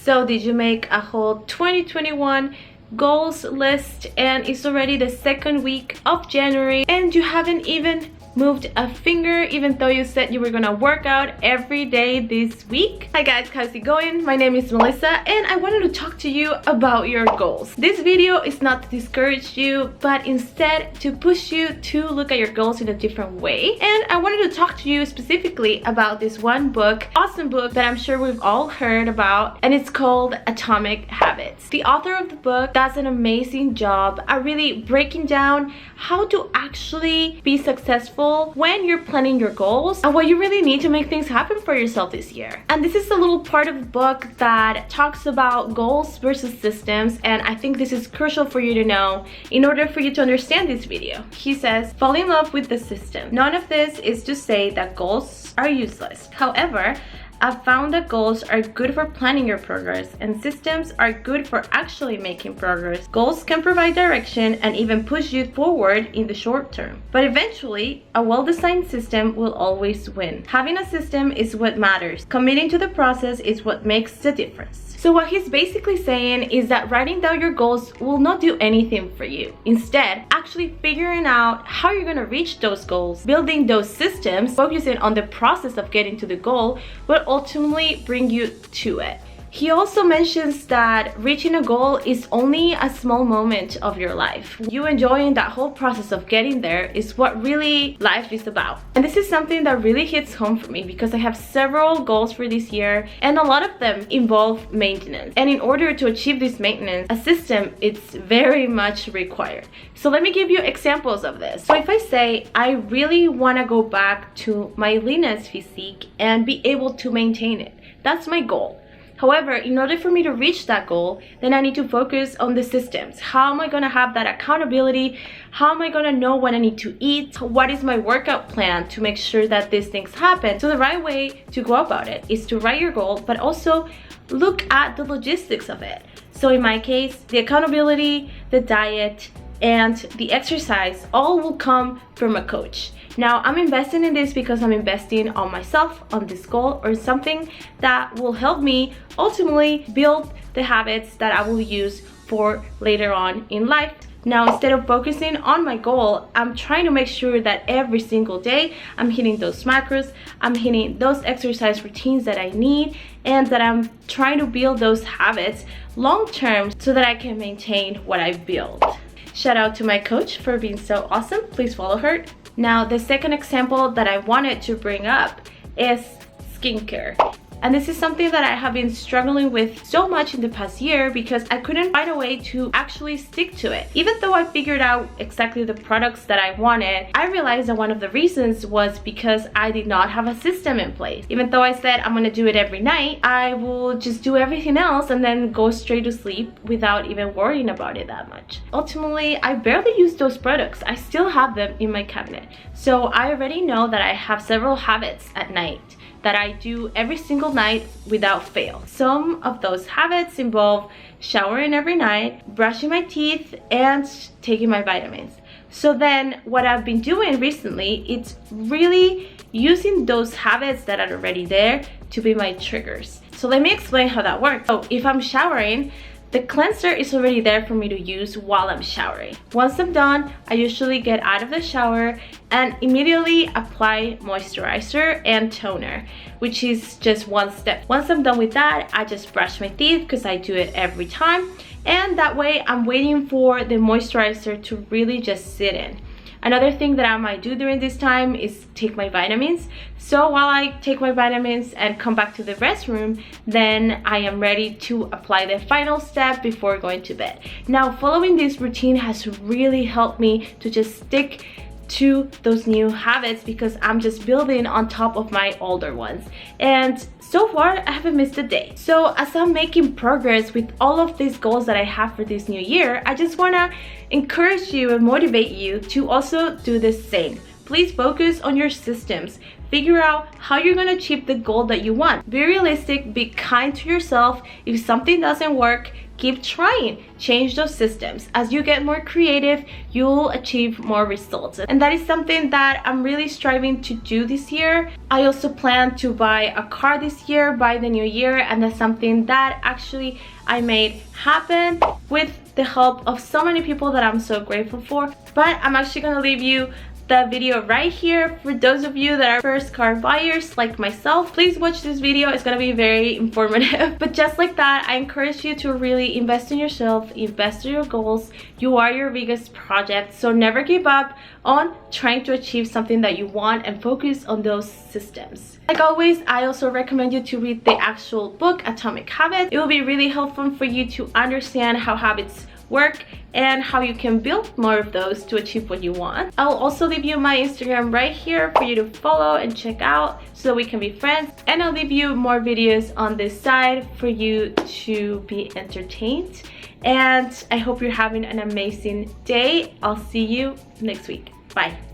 So did you make a whole 2021 goals list and it's already the second week of January and you haven't even moved a finger even though you said you were gonna work out every day this week? Hi guys, how's it going? My name is Melissa and I wanted to talk to you about your goals. This video is not to discourage you but instead to push you to look at your goals in a different way. And I wanted to talk to you specifically about this one book, awesome book that I'm sure we've all heard about, and it's called Atomic Habits. The author of the book does an amazing job at really breaking down how to actually be successful when you're planning your goals and what you really need to make things happen for yourself this year. And this is a little part of the book that talks about goals versus systems, and I think this is crucial for you to know in order for you to understand this video. He says, fall in love with the system. None of this is to say that goals are useless. However, I've found that goals are good for planning your progress and systems are good for actually making progress. Goals can provide direction and even push you forward in the short term. But eventually, a well-designed system will always win. Having a system is what matters. Committing to the process is what makes the difference. So what he's basically saying is that writing down your goals will not do anything for you. Instead, actually figuring out how you're going to reach those goals, building those systems, focusing on the process of getting to the goal will ultimately bring you to it. He also mentions that reaching a goal is only a small moment of your life. You enjoying that whole process of getting there is what really life is about. And this is something that really hits home for me because I have several goals for this year and a lot of them involve maintenance. And in order to achieve this maintenance, a system is very much required. So let me give you examples of this. So if I say I really want to go back to my leanest physique and be able to maintain it, that's my goal. However, in order for me to reach that goal, then I need to focus on the systems. How am I going to have that accountability? How am I going to know when I need to eat? What is my workout plan to make sure that these things happen? So the right way to go about it is to write your goal, but also look at the logistics of it. So in my case, the accountability, the diet, and the exercise all will come from a coach. Now, I'm investing in this because I'm investing on myself, on this goal, or something that will help me ultimately build the habits that I will use for later on in life. Now, instead of focusing on my goal, I'm trying to make sure that every single day I'm hitting those macros, I'm hitting those exercise routines that I need, and that I'm trying to build those habits long term so that I can maintain what I build. Shout out to my coach for being so awesome. Please follow her. Now, the second example that I wanted to bring up is skincare. And this is something that I have been struggling with so much in the past year because I couldn't find a way to actually stick to it. Even though I figured out exactly the products that I wanted, I realized that one of the reasons was because I did not have a system in place. Even though I said I'm gonna do it every night, I will just do everything else and then go straight to sleep without even worrying about it that much. Ultimately, I barely use those products. I still have them in my cabinet. So I already know that I have several habits at night that I do every single night without fail. Some of those habits involve showering every night, brushing my teeth, and taking my vitamins. So then what I've been doing recently, it's really using those habits that are already there to be my triggers. So let me explain how that works. So if I'm showering, the cleanser is already there for me to use while I'm showering. Once I'm done, I usually get out of the shower and immediately apply moisturizer and toner, which is just one step. Once I'm done with that, I just brush my teeth because I do it every time. And that way I'm waiting for the moisturizer to really just sit in. Another thing that I might do during this time is take my vitamins. So while I take my vitamins and come back to the restroom, then I am ready to apply the final step before going to bed. Now, following this routine has really helped me to just stick to those new habits because I'm just building on top of my older ones. And so far, I haven't missed a day. So as I'm making progress with all of these goals that I have for this new year, I just wanna encourage you and motivate you to also do the same. Please focus on your systems. Figure out how you're gonna achieve the goal that you want. Be realistic, be kind to yourself. If something doesn't work, keep trying, change those systems. As you get more creative, you'll achieve more results, and that is something that I'm really striving to do this year. I also plan to buy a car this year by the new year, and that's something that actually I made happen with the help of so many people that I'm so grateful for. But I'm actually gonna leave you the video right here for those of you that are first car buyers like myself. Please watch this video, it's gonna be very informative. But just like that, I encourage you to really invest in yourself, invest in your goals. You are your biggest project, so never give up on trying to achieve something that you want, and focus on those systems. Like always, I also recommend you to read the actual book, Atomic Habits. It will be really helpful for you to understand how habits work and how you can build more of those to achieve what you want. I'll also leave you my Instagram right here for you to follow and check out so that we can be friends, and I'll leave you more videos on this side for you to be entertained. And I hope you're having an amazing day. I'll see you next week. Bye.